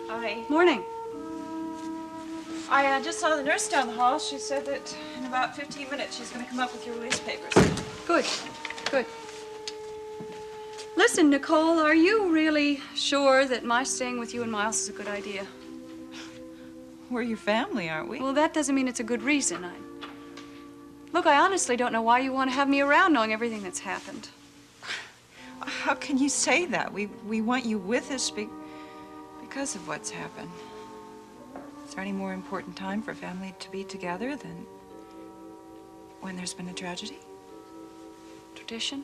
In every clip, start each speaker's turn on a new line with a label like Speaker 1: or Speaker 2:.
Speaker 1: Hi.
Speaker 2: Morning.
Speaker 1: I just saw the nurse down the hall. She said that in about 15 minutes she's going to come up with your release papers.
Speaker 2: Good. Good. Listen, Nicole, are you really sure that my staying with you and Miles is a good idea?
Speaker 1: We're your family, aren't we?
Speaker 2: Well, that doesn't mean it's a good reason. Look, I honestly don't know why you want to have me around knowing everything that's happened.
Speaker 1: How can you say that? We want you with us because of what's happened. Is there any more important time for a family to be together than when there's been a tragedy?
Speaker 2: Tradition?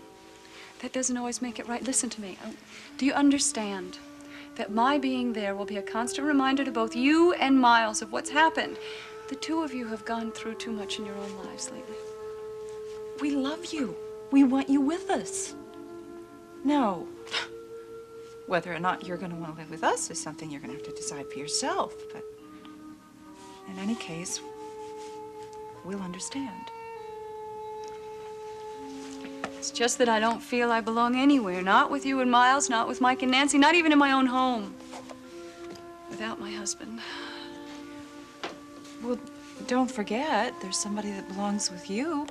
Speaker 2: That doesn't always make it right. Listen to me. Do you understand that my being there will be a constant reminder to both you and Miles of what's happened? The two of you have gone through too much in your own lives lately.
Speaker 1: We love you. We want you with us. Now, whether or not you're going to want to live with us is something you're going to have to decide for yourself. But in any case, we'll understand.
Speaker 2: It's just that I don't feel I belong anywhere. Not with you and Miles, not with Mike and Nancy, not even in my own home. Without my husband.
Speaker 1: Well, don't forget, there's somebody that belongs with you.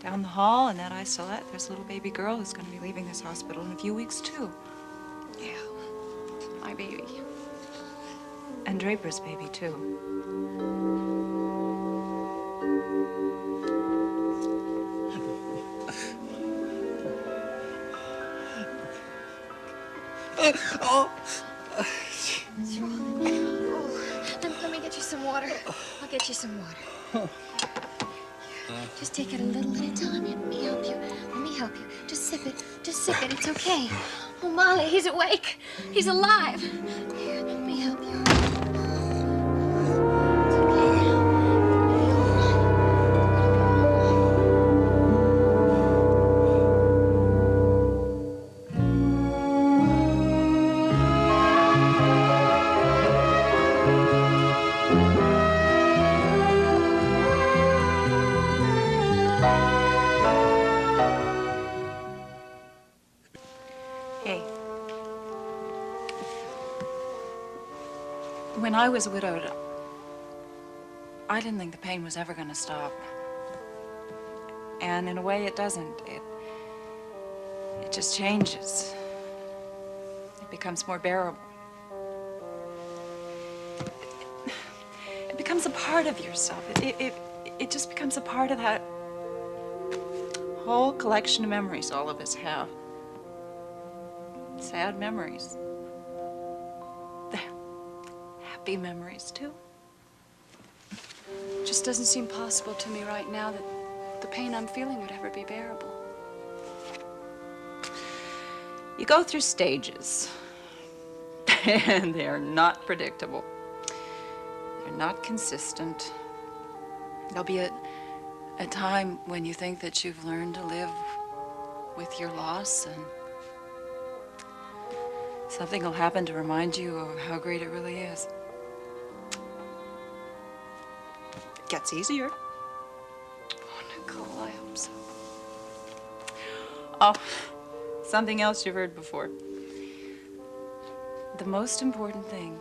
Speaker 1: Down the hall in that isolette, there's a little baby girl who's going to be leaving this hospital in a few weeks, too.
Speaker 2: Yeah, my baby.
Speaker 1: And Draper's baby, too.
Speaker 3: Oh.
Speaker 4: What's wrong? Oh, let me get you some water. I'll get you some water. Just take it a little at a time. Let me help you. Let me help you. Just sip it. Just sip it. It's okay. Oh, Molly, he's awake. He's alive. Here, let me help you.
Speaker 1: Hey. When I was widowed, I didn't think the pain was ever going to stop. And in a way, it doesn't. It just changes. It becomes more bearable. It becomes a part of yourself. It just becomes a part of that whole collection of memories all of us have. Sad memories. The happy memories, too.
Speaker 2: It just doesn't seem possible to me right now that the pain I'm feeling would ever be bearable.
Speaker 1: You go through stages, and they're not predictable. They're not consistent. There'll be a time when you think that you've learned to live with your loss, and something will happen to remind you of how great it really is. It gets easier.
Speaker 2: Oh, Nicole, I hope so.
Speaker 1: Oh, something else you've heard before. The most important thing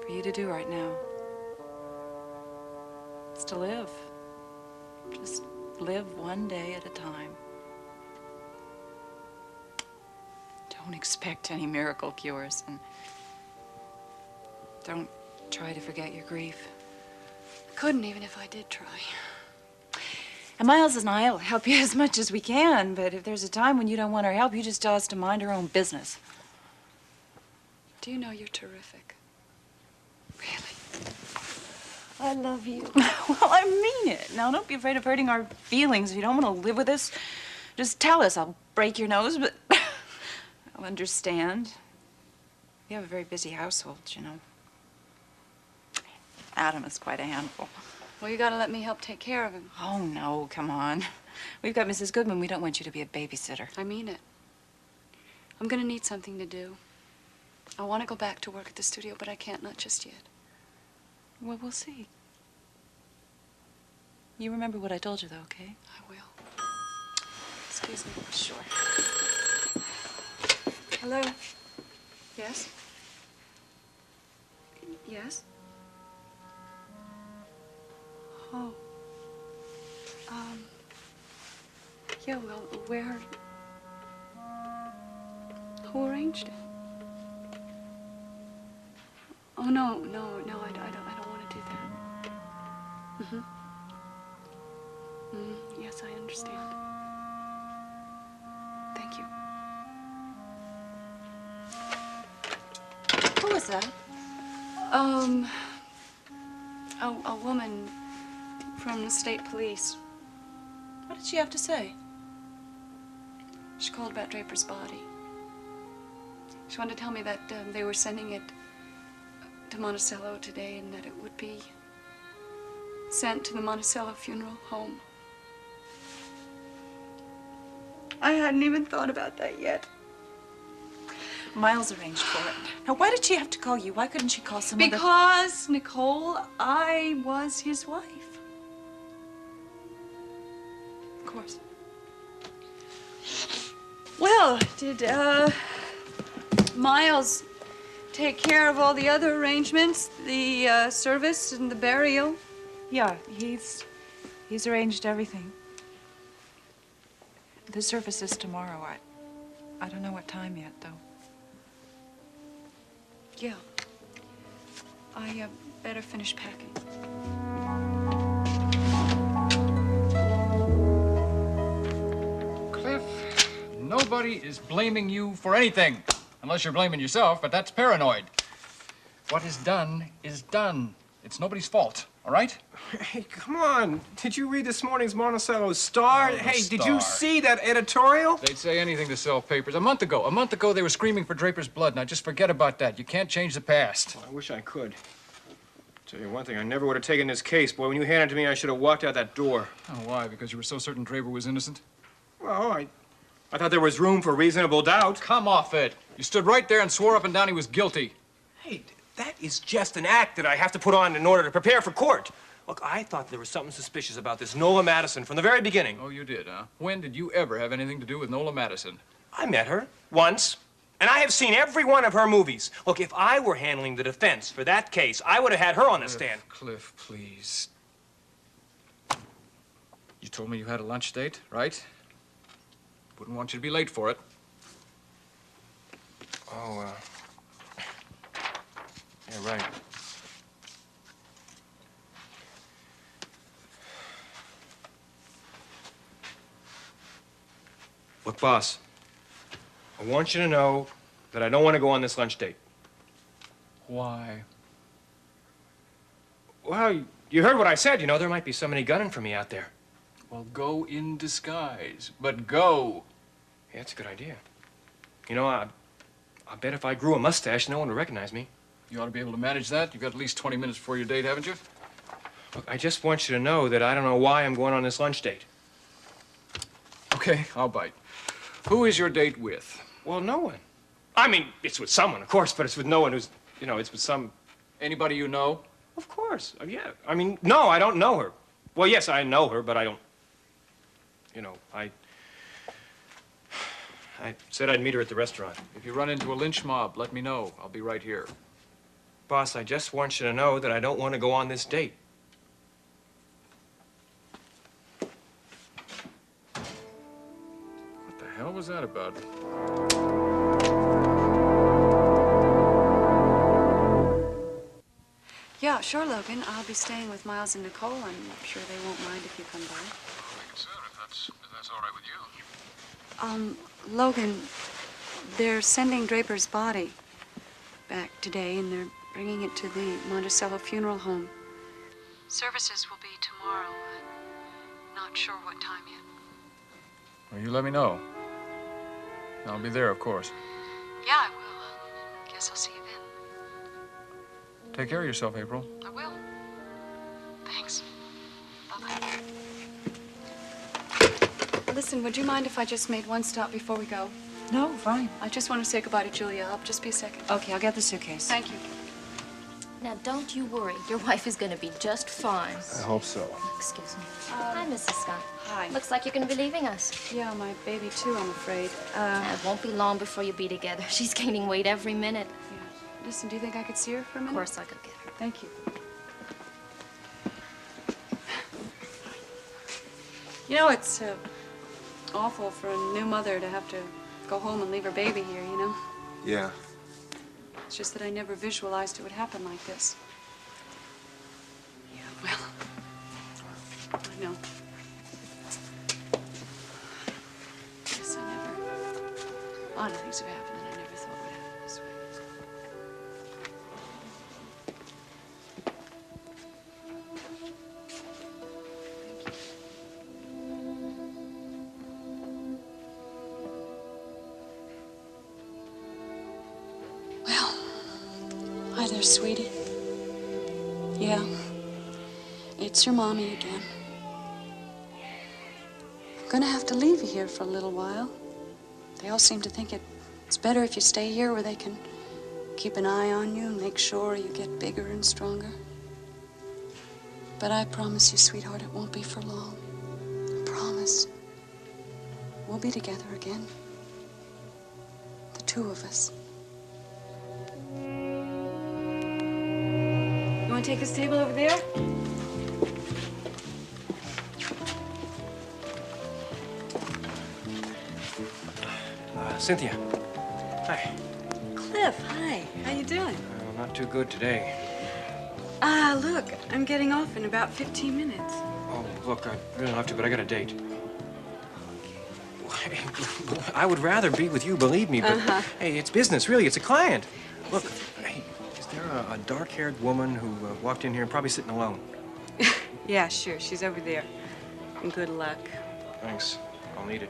Speaker 1: for you to do right now is to live. Just live one day at a time. Don't expect any miracle cures, and don't try to forget your grief.
Speaker 2: I couldn't even if I did try.
Speaker 1: And Miles and I will help you as much as we can, but if there's a time when you don't want our help, you just tell us to mind our own business.
Speaker 2: Do you know you're terrific? Really? I love you.
Speaker 1: Well, I mean it. Now, don't be afraid of hurting our feelings. If you don't want to live with us, just tell us. I'll break your nose, but I'll understand. We have a very busy household, you know. Adam is quite a handful.
Speaker 2: Well, you gotta let me help take care of him.
Speaker 1: Oh, no, come on. We've got Mrs. Goodman. We don't want you to be a babysitter.
Speaker 2: I mean it. I'm gonna need something to do. I want to go back to work at the studio, but I can't, not just yet.
Speaker 1: Well, we'll see. You remember what I told you, though, okay?
Speaker 2: I will. Excuse me.
Speaker 1: Sure.
Speaker 2: Hello? Yes? Oh. Yeah, well, where... Who arranged it? Oh, no, I don't want to do that. Yes, I understand. Thank you.
Speaker 1: Who was that?
Speaker 2: A woman from the state police.
Speaker 1: What did she have to say?
Speaker 2: She called about Draper's body. She wanted to tell me that they were sending it to Monticello today and that it would be sent to the Monticello funeral home. I hadn't even thought about that yet.
Speaker 1: Miles arranged for it. Now, why did she have to call you? Why couldn't she call some other...
Speaker 2: Because, Nicole, I was his wife. Of course. Well, did, Miles take care of all the other arrangements? The, service and the burial?
Speaker 1: Yeah, he's arranged everything. The service is tomorrow. I don't know what time yet, though.
Speaker 2: Yeah. I, better finish packing.
Speaker 3: Cliff, nobody is blaming you for anything. Unless you're blaming yourself, but that's paranoid. What is done is done. It's nobody's fault, all right?
Speaker 5: Hey, come on. Did you read this morning's Monticello Star?
Speaker 3: Oh,
Speaker 5: hey, did
Speaker 3: Star.
Speaker 5: you see that editorial?
Speaker 3: They'd say anything to sell papers. A month ago, they were screaming for Draper's blood. Now, just forget about that. You can't change the past.
Speaker 5: Well, I wish I could. Tell you one thing, I never would have taken this case. Boy, when you handed it to me, I should have walked out that door.
Speaker 3: Oh, why? Because you were so certain Draper was innocent?
Speaker 5: Well, I thought there was room for reasonable doubt.
Speaker 3: Come off it. You stood right there and swore up and down he was guilty.
Speaker 5: Hey, that is just an act that I have to put on in order to prepare for court. Look, I thought there was something suspicious about this Nola Madison from the very beginning.
Speaker 3: Oh, you did, huh? When did you ever have anything to do with Nola Madison?
Speaker 5: I met her once, and I have seen every one of her movies. Look, if I were handling the defense for that case, I would have had her on the stand.
Speaker 3: Cliff, please. You told me you had a lunch date, right? Wouldn't want you to be late for it.
Speaker 5: Oh, yeah, right. Look, boss, I want you to know that I don't want to go on this lunch date.
Speaker 3: Why?
Speaker 5: Well, you heard what I said. You know, there might be somebody gunning for me out there.
Speaker 3: Well, go in disguise, but go.
Speaker 5: Yeah, that's a good idea. You know, I bet if I grew a mustache, no one would recognize me.
Speaker 3: You ought to be able to manage that. You've got at least 20 minutes before your date, haven't you?
Speaker 5: Look, I just want you to know that I don't know why I'm going on this lunch date.
Speaker 3: Okay, I'll bite. Who is your date with?
Speaker 5: Well, no one. I mean, it's with someone, of course, but it's with no one who's, you know, it's with some...
Speaker 3: Anybody you know?
Speaker 5: Of course. Yeah. I mean, no, I don't know her. Well, yes, I know her, but I don't... You know, I said I'd meet her at the restaurant.
Speaker 3: If you run into a lynch mob, let me know. I'll be right here.
Speaker 5: Boss, I just want you to know that I don't want to go on this date.
Speaker 3: What the hell was that about?
Speaker 2: Yeah, sure, Logan. I'll be staying with Miles and Nicole. I'm sure they won't mind if you come by.
Speaker 3: Like I said, if that's all right with you.
Speaker 2: Logan, they're sending Draper's body back today, and they're bringing it to the Monticello funeral home. Services will be tomorrow. Not sure what time yet.
Speaker 3: Well, you let me know. I'll be there, of course.
Speaker 2: Yeah, I will. Guess I'll see you then.
Speaker 3: Take care of yourself, April.
Speaker 2: I will. Thanks. Bye-bye. Listen, would you mind if I just made one stop before we go?
Speaker 1: No, fine.
Speaker 2: I just want to say goodbye to Julia. I'll just be a second.
Speaker 1: Okay, I'll get the suitcase.
Speaker 2: Thank you.
Speaker 4: Now, don't you worry. Your wife is going to be just fine.
Speaker 5: I hope so.
Speaker 4: Excuse me. Hi, Mrs. Scott.
Speaker 2: Hi.
Speaker 4: Looks like you're going to be leaving us.
Speaker 2: Yeah, my baby, too, I'm afraid.
Speaker 4: It won't be long before you be together. She's gaining weight every minute.
Speaker 2: Yeah. Listen, do you think I could see her for a minute?
Speaker 4: Of course I could get her.
Speaker 2: Thank you. You know, it's awful for a new mother to have to go home and leave her baby here, you know?
Speaker 5: Yeah.
Speaker 2: It's just that I never visualized it would happen like this. Yeah, well, I know. Yes, I never... A lot of things have happened that I never thought would happen this way. Well, hi there, sweetie. Yeah, it's your mommy again. I'm gonna have to leave you here for a little while. They all seem to think it's better if you stay here where they can keep an eye on you and make sure you get bigger and stronger. But I promise you, sweetheart, it won't be for long. I promise. We'll be together again. The two of us. You want to take this table over there?
Speaker 5: Cynthia. Hi.
Speaker 2: Cliff, hi. How you doing?
Speaker 5: Not too good today.
Speaker 2: Ah, look, I'm getting off in about 15 minutes.
Speaker 5: Oh, look, I really have to, but I got a date. I would rather be with you, believe me, but hey, it's business, really. It's a client. Look, hey, is there a dark-haired woman who walked in here and probably sitting alone?
Speaker 2: Yeah, sure. She's over there. And good luck.
Speaker 5: Thanks. I'll need it.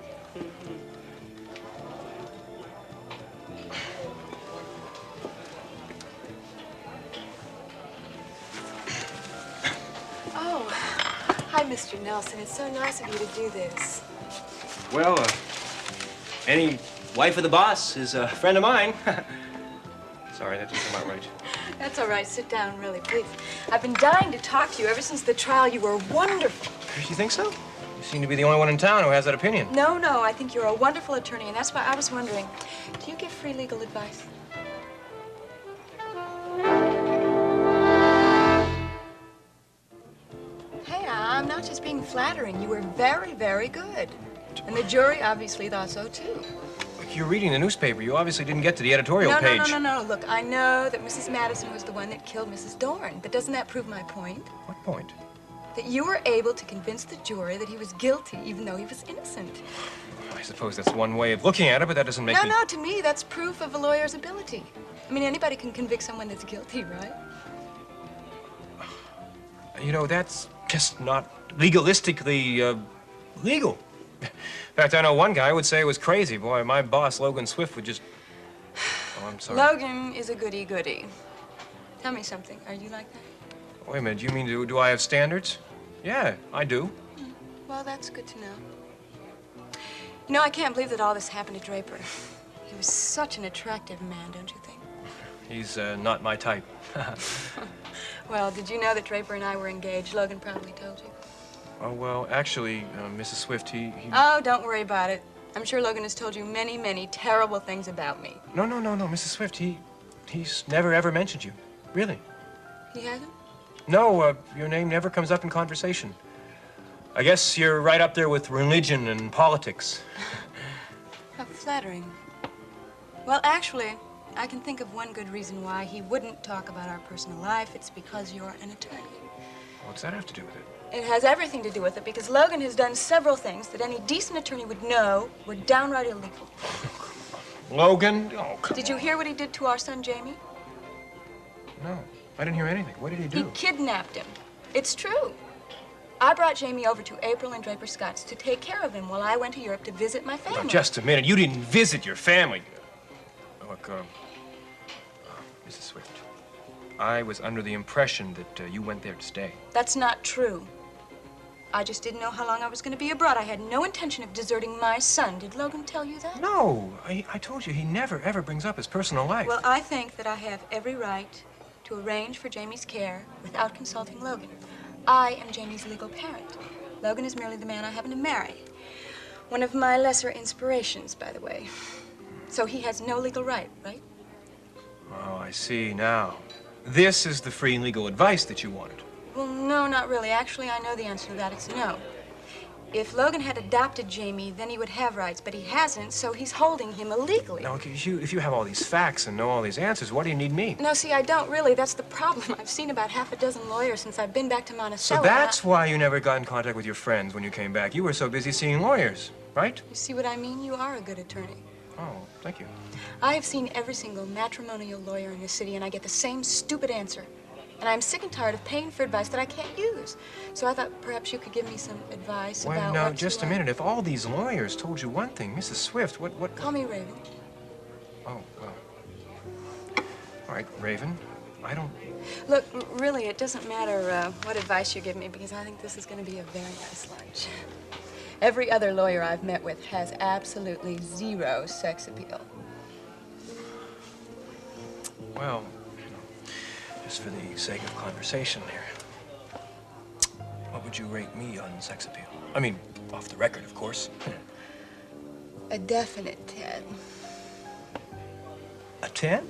Speaker 6: Oh, hi, Mr. Nelson. It's so nice of you to do this.
Speaker 5: Well, any wife of the boss is a friend of mine. Sorry, that didn't come out right.
Speaker 6: That's all right. Sit down, really, please. I've been dying to talk to you ever since the trial. You were wonderful.
Speaker 5: You think so? You seem to be the only one in town who has that opinion.
Speaker 6: No, I think you're a wonderful attorney, and that's why I was wondering, do you give free legal advice? Hey, I'm not just being flattering. You were very, very good. And the jury obviously thought so, too.
Speaker 5: Look, you're reading the newspaper. You obviously didn't get to the editorial page.
Speaker 6: No. Look, I know that Mrs. Madison was the one that killed Mrs. Dorn, but doesn't that prove my point?
Speaker 5: What point?
Speaker 6: That you were able to convince the jury that he was guilty, even though he was innocent.
Speaker 5: I suppose that's one way of looking at it, but that doesn't make me...
Speaker 6: No, to me, that's proof of a lawyer's ability. I mean, anybody can convict someone that's guilty, right?
Speaker 5: You know, that's just not legalistically, legal. In fact, I know one guy would say it was crazy. Boy, my boss, Logan Swift, would just... Oh, I'm sorry.
Speaker 6: Logan is a goody-goody. Tell me something. Are you like that?
Speaker 5: Wait a minute, you mean do I have standards? Yeah, I do.
Speaker 6: Well, that's good to know. You know, I can't believe that all this happened to Draper. He was such an attractive man, don't you think?
Speaker 5: He's not my type.
Speaker 6: Well, did you know that Draper and I were engaged? Logan probably told you.
Speaker 5: Oh, well, actually, Mrs. Swift, he...
Speaker 6: Oh, don't worry about it. I'm sure Logan has told you many, many terrible things about me.
Speaker 5: No, Mrs. Swift, he's never, ever mentioned you. Really.
Speaker 6: He hasn't?
Speaker 5: No, your name never comes up in conversation. I guess you're right up there with religion and politics.
Speaker 6: How flattering. Well, actually, I can think of one good reason why he wouldn't talk about our personal life. It's because you're an attorney.
Speaker 5: What's that have to do with it?
Speaker 6: It has everything to do with it because Logan has done several things that any decent attorney would know were downright illegal.
Speaker 5: Logan? Oh, come
Speaker 6: Did you hear what he did to our son, Jaimey?
Speaker 5: No, I didn't hear anything. What did he do?
Speaker 6: He kidnapped him. It's true. I brought Jaimey over to April and Draper Scott's to take care of him while I went to Europe to visit my family.
Speaker 5: Now, just a minute. You didn't visit your family. Look, Mrs. Swift, I was under the impression that you went there to stay.
Speaker 6: That's not true. I just didn't know how long I was going to be abroad. I had no intention of deserting my son. Did Logan tell you that?
Speaker 5: No, I told you he never, ever brings up his personal life.
Speaker 6: Well, I think that I have every right to arrange for Jaimey's care without consulting Logan. I am Jaimey's legal parent. Logan is merely the man I happen to marry. One of my lesser inspirations, by the way. So he has no legal right, right?
Speaker 5: Oh, I see now. This is the free legal advice that you wanted.
Speaker 6: Well, no, not really. Actually, I know the answer to that. It's no. If Logan had adopted Jaimey, then he would have rights, but he hasn't, so he's holding him illegally.
Speaker 5: Now, if you have all these facts and know all these answers, why do you need me?
Speaker 6: No, see, I don't really. That's the problem. I've seen about half a dozen lawyers since I've been back to Monticello.
Speaker 5: So that's why you never got in contact with your friends when you came back. You were so busy seeing lawyers, right?
Speaker 6: You see what I mean? You are a good attorney.
Speaker 5: Oh, thank you.
Speaker 6: I have seen every single matrimonial lawyer in the city, and I get the same stupid answer. And I'm sick and tired of paying for advice that I can't use. So I thought perhaps you could give me some advice about
Speaker 5: Well, now,
Speaker 6: what
Speaker 5: just
Speaker 6: to,
Speaker 5: a minute. If all these lawyers told you one thing, Mrs. Swift, what...
Speaker 6: Call me Raven.
Speaker 5: Oh, well. All right, Raven. I don't...
Speaker 6: Look, really, it doesn't matter what advice you give me, because I think this is going to be a very nice lunch. Every other lawyer I've met with has absolutely zero sex appeal.
Speaker 5: Well, you know, just for the sake of conversation here, what would you rate me on sex appeal? I mean, off the record, of course.
Speaker 6: A definite 10.
Speaker 5: A 10?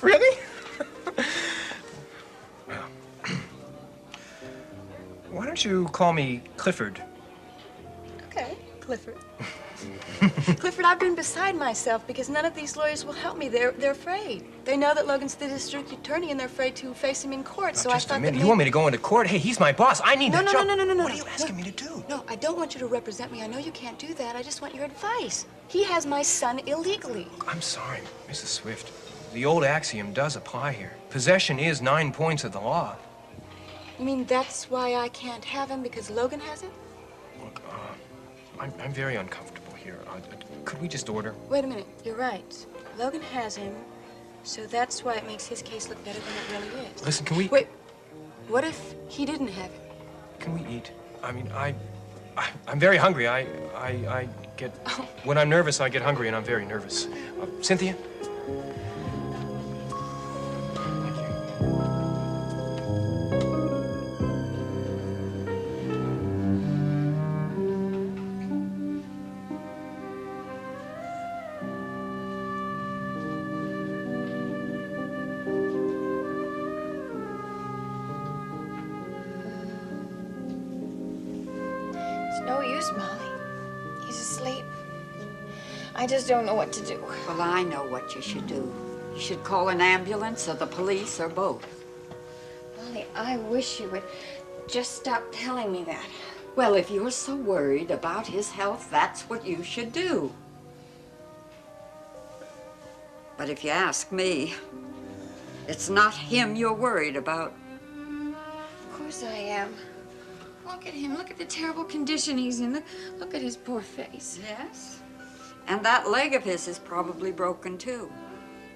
Speaker 5: Really? Well, why don't you call me Clifford?
Speaker 6: Okay, Clifford. Clifford, I've been beside myself because none of these lawyers will help me. They're afraid. They know that Logan's the district attorney and they're afraid to face him in court.
Speaker 5: Now,
Speaker 6: so
Speaker 5: just
Speaker 6: I thought
Speaker 5: a minute.
Speaker 6: that
Speaker 5: You want me to go into court? Hey, he's my boss. I need that job.
Speaker 6: No.
Speaker 5: What are you asking me to do?
Speaker 6: No, I don't want you to represent me. I know you can't do that. I just want your advice. He has my son illegally.
Speaker 5: I'm sorry, Mrs. Swift. The old axiom does apply here. Possession is 9 points of the law.
Speaker 6: You mean that's why I can't have him, because Logan has him?
Speaker 5: Look, I'm very uncomfortable here. Could we just order?
Speaker 6: Wait a minute. You're right. Logan has him, so that's why it makes his case look better than it really is.
Speaker 5: Listen, can we...
Speaker 6: Wait. What if he didn't have him?
Speaker 5: Can we eat? I mean, I'm very hungry. I get... When I'm nervous, I get hungry, and I'm very nervous. Cynthia? Thank you.
Speaker 4: It's no use, Molly. He's asleep. I just don't know what to do.
Speaker 7: Well, I know what you should do. You should call an ambulance or the police or both.
Speaker 4: Molly, I wish you would just stop telling me that.
Speaker 7: Well, if you're so worried about his health, that's what you should do. But if you ask me, it's not him you're worried about.
Speaker 4: Of course I am. Look at him. Look at the terrible condition he's in. Look at his poor face.
Speaker 7: Yes? And that leg of his is probably broken, too.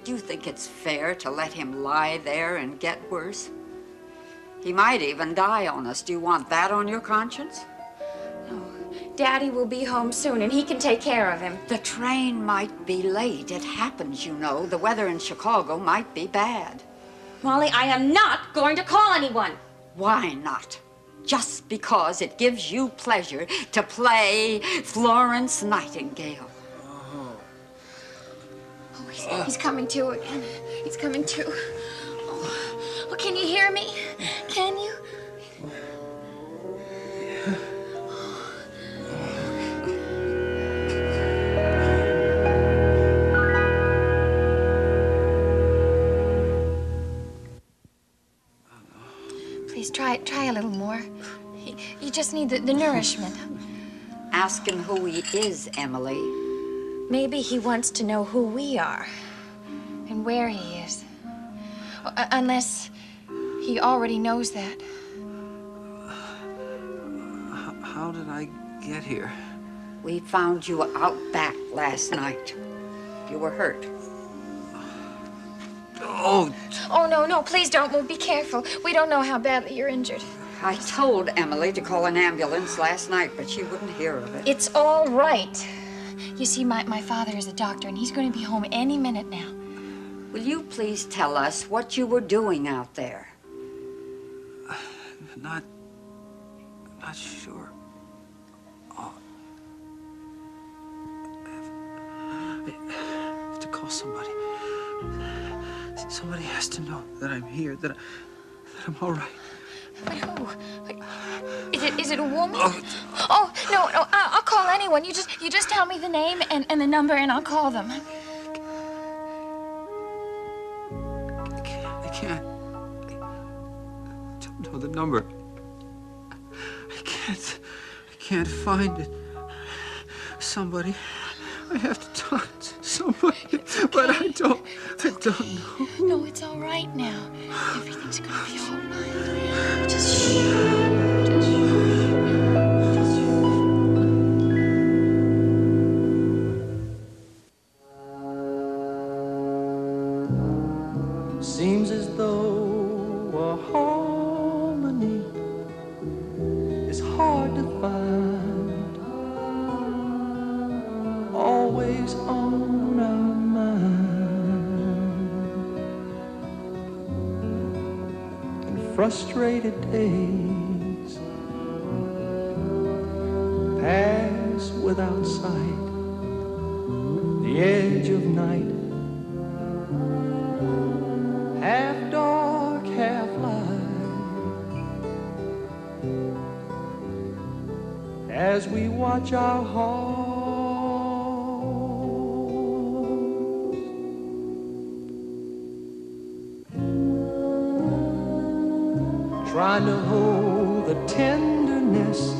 Speaker 7: Do you think it's fair to let him lie there and get worse? He might even die on us. Do you want that on your conscience?
Speaker 4: No. Daddy will be home soon, and he can take care of him.
Speaker 7: The train might be late. It happens, you know. The weather in Chicago might be bad.
Speaker 4: Molly, I am not going to call anyone.
Speaker 7: Why not? Just because it gives you pleasure to play Florence Nightingale.
Speaker 4: Oh, he's coming to again. He's coming to. Oh, can you hear me? Can you? Please try a little more. You just need the nourishment.
Speaker 7: Ask him who he is, Emily.
Speaker 4: Maybe he wants to know who we are and where he is. Unless he already knows that.
Speaker 8: How did I get here?
Speaker 7: We found you out back last night. You were hurt.
Speaker 8: Oh!
Speaker 4: Oh, no, please don't move. Be careful. We don't know how badly you're injured.
Speaker 7: I told Emily to call an ambulance last night, but she wouldn't hear of it.
Speaker 4: It's all right. You see, my father is a doctor, and he's going to be home any minute now.
Speaker 7: Will you please tell us what you were doing out there?
Speaker 8: Not sure. Oh. I have to call somebody. Somebody has to know that I'm here, that I'm all right.
Speaker 4: But who? Is it a woman?
Speaker 8: Oh.
Speaker 4: Oh, No, I'll call anyone. You just tell me the name and the number, and I'll call them.
Speaker 8: I can't. I don't know the number. I can't find it. Somebody. I have to talk to somebody, okay. But I don't know.
Speaker 4: No, it's all right now. Everything's gonna be all right. Just shh.
Speaker 9: Seems as though a harmony is hard to find, always on our mind, and frustrated days pass without sight, the edge of night, half dark, half light, as we watch our hearts trying to hold the tenderness